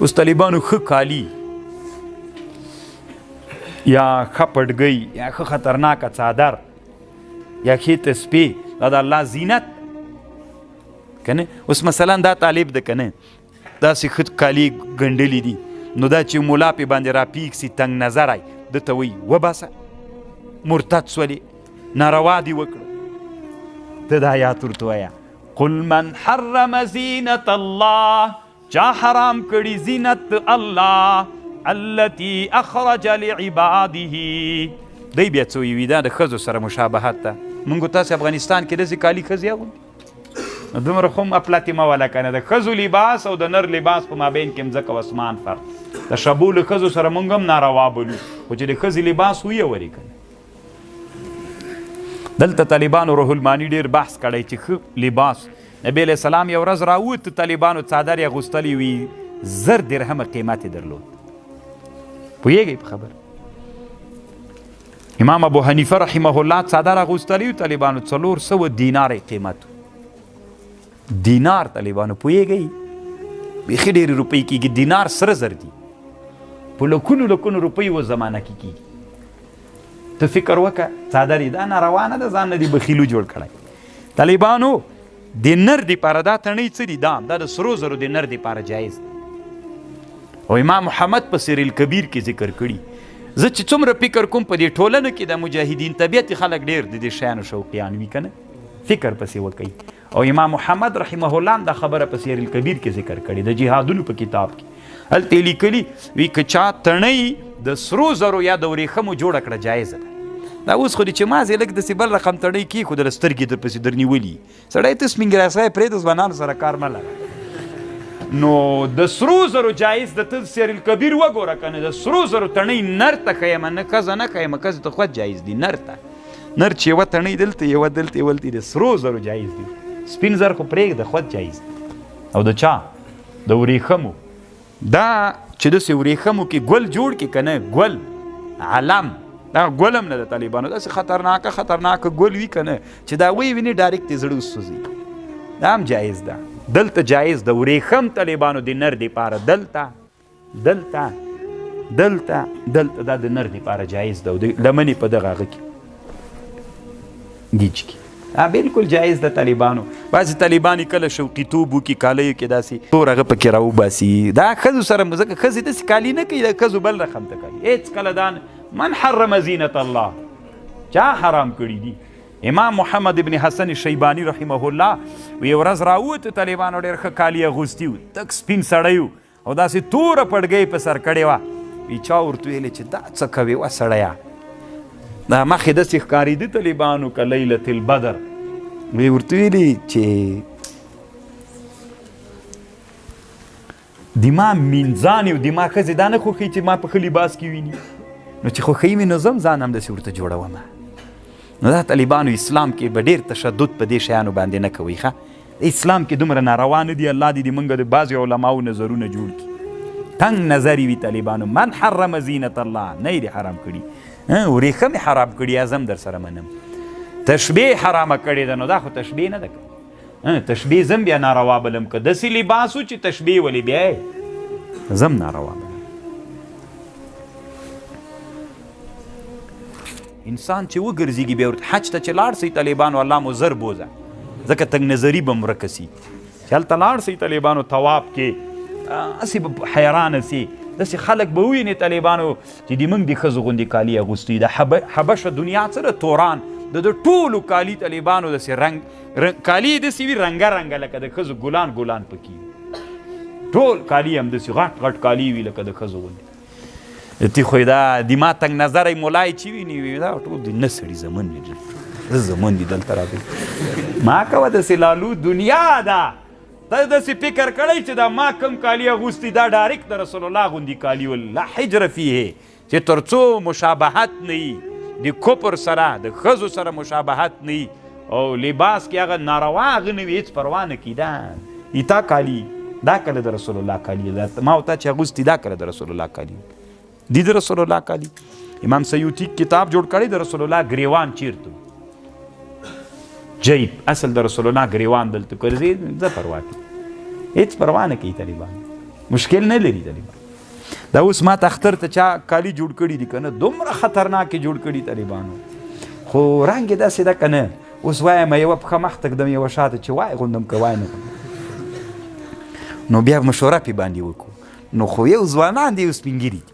اوس طالبانو ښه کالي یا ښه پټګۍ یا ښه خطرناکه څادر یا ښې تسبیح دا د الله زینت که نه. اوس مثلا دا طالب ده که نه داسې ښه کالي ګنډلي دي نو دا چې ملا پې باندې راپیږ سي تنګ نظری ده ته وایي وباسه مرتد سولې ناروا دي وکړه. ته دا آیات ورته وایه قل من حرم زینت الله چا حرام کړي زینت الله التي اخرج لعباده. دی بیا څه وي دا د ښځو سره مشابهت ده. موږ تاسې افغانستان کې داسې کالي ښځې اغوندي دومره خو هم اپلاتې مه وله که نه د ښځو لباس او د نر لباس په مابین کې مځکه و اسمان فرق. د شبو له ښځو سره موږ هم ناروا بولو خو چې د ښځې لباس ویورې که نه. دلته طالبانو روح المانی ډېر بحث کړی چې ښه لباس نبی علیه السلام یو ورځ راووت طالبانو څادر یې اغوستلی وي 1000 درهمه قیمت یې درلود. پوهېږئ په خبر امام ابو حنیفه رحمه الله څادر اغوستلی و طالبانو 400 دینار قیمت دینار طالبانو پوهېږئ بیخي ډېرې روپۍ کېږي. دینار سره زر دي په لکونو لکونو روپۍ و زمانه کې کېږي. ته فکر وکړه څادر یې دا ناروا نه ده ځان نه دي بخیلو جوړ کړی. طالبانو د نر دپاره دا تڼۍ څه دي دا د سرو زرو د نر دپاره جایز دی. او امام محمد په سیر الکبیر کې ذکر کړي. زه چې څومره فکر کوم په دې ټولنه کې د مجاهدین طبیعتي خلک ډېر د دې شیانو شوقیان وي که نه فکر پسې وکئ. او امام محمد رحمه الله هم دا خبره په سیر الکبیر کې ذکر کړي د جهادونو په کتاب کې. هلته یې لیکلي وي که چا تڼۍ د سرو زرو یا د ورېښمو جوړه کړه جایزه ده. دا اوس خو دې چې مازې لږ داسې بل رقم تڼۍ کېښودله سترګې درپسې درنیولي سړی ته سپین ګراسی پرېږده ځوانانو سره کار مه لره. نو د سرو زرو جایز د ته سیر الکبیر وګوره که نه د سرو زرو تڼۍ نر ته ښیم نه ښځه نه ښیم ښځې ته خود جایز دي نر ته نر چې یوه تڼۍ دلته یوه دلته یوه دلته د سرو زرو جایز دي. سپین زر خو پرېږده خود جایز دي. او د چا د ورېښمو دا چې داسې ورېښمو کې ګل جوړ کړي که نه ګل علم دا ګل هم نه د طالبانو داسې خطرناکه ګل وي که نه چې دا ویني ډایرکټ یې زړه وسوځي دا هم جایز ده. دلته جایز د ورېښم طالبانو د نر دپاره دلته دا د نر دپاره جایز ده او د لمنې په دغه هغه کې ګیچ کې بالکل جایز ده. طالبانو بعضې طالبان کله شوقیتوب وکړي کالیو کې داسې تور هغه پکې راوباسي دا ښځو سره ځکه ښځې داسې کالي نه کوي د ښځو بل رقم ته کوي. هېڅ کله دا من حرم زینت الله چا حرام کړي دي. امام محمد ابن حسن شیبانی رحمه الله یو ورځ راووت طالبانو ډېر ښه کالي اغوستي وو تک سپین سړی و او داسې توره پړګۍ په سر کړې وه. وی چا ورته ویلې چې دا څه کوې وه سړیه دا مخې داسې ښکارېده طالبانو که لیلة البدر. وی ورته ویلي چې دما مینځانې او دما ښځې دا نه خوښوي چې ما په ښه لباس کې ویني نو چې خوښوي مې نو زم ځان هم داسې ورته جوړومه. نو دا طالبانو اسلام کې به ډېر تشدد په دې شیانو باندې نه کوئ ښه اسلام کې دومره ناروا نه دي. الله دې موږ د بعضې علماو نظرونه جوړ کړي. تنګ نظري وي طالبانو من حرم زینت الله نه یې حرام کړي ورېښم یې حرام کړي ازم در سره منم. تشبیه حرامه کړې ده نو دا خو تشبیه نه ده که تشبیه زم بیا ناروا بلم که داسې لباس و چې تشبیه ولې بیا زم ناروا بلم. انسان چې وګرځېږي بیا ورته حج ته چې لاړ سئ طالبانو الله مو زر بوزه ځکه تنګ نظري به ورکه سي چې هلته لاړ سئ طالبانو طواف کې هسې به حیرانه سي داسې خلک به ووینې طالبانو چې د موږ د ښځو غوندې کالي اغوستي د حبشه دنیا څه ده توران د ټولو کالي طالبانو داسې رنګ کالي یې داسې وي رنګه رنګه لکه د ښځو ګلان پکې ټول کالي هم داسې غټ کالي وي لکه د ښځو غوندې. تی خو دا د ما تنګ نظری مولای چې ویني دا ټول د نه سړي زمن وي زمن دي دلته راغلي ما کوه داسې لالو دنیا ده ته داسې فکر کړی چې دا ما کم کالي اغوستي دا ډایرکټ د رسول الله غوندې کالي ول لا حجر فیه چې تر څو مشابهت نه وي د کفر سره د ښځو سره مشابهت نه وي او لباس کې هغه ناروا هغه نه وي هېڅ پروا نه کړي دا ایتا کالي دا کله د رسول الله کالي ما او تا چې اغوستي دا کله د رسول الله کالي دی د رسول الله کالي. امام سیوطي کتاب جوړ کړی د رسول الله ګریوان چیرته جیب اصل د رسول الله ګریوان دلته ګرځي زه پروا کوي هېڅ پروا نه کوي طالبان مشکل نه لري طالبان. دا اوس ما ته اختر ته چا کالی جوړ کړي دي که نه، دومره خطرناکې جوړ کړي طالبانو، خو رنګ یې داسې ده که نه. اوس وایم یوه پښه مخته ږدم یوه شاته چې وای غوندم که وای نه غوندم، نو بیا مشوره پې باندې وکړو. نو خو یو ځوانان دي یو سپین ږیري دي،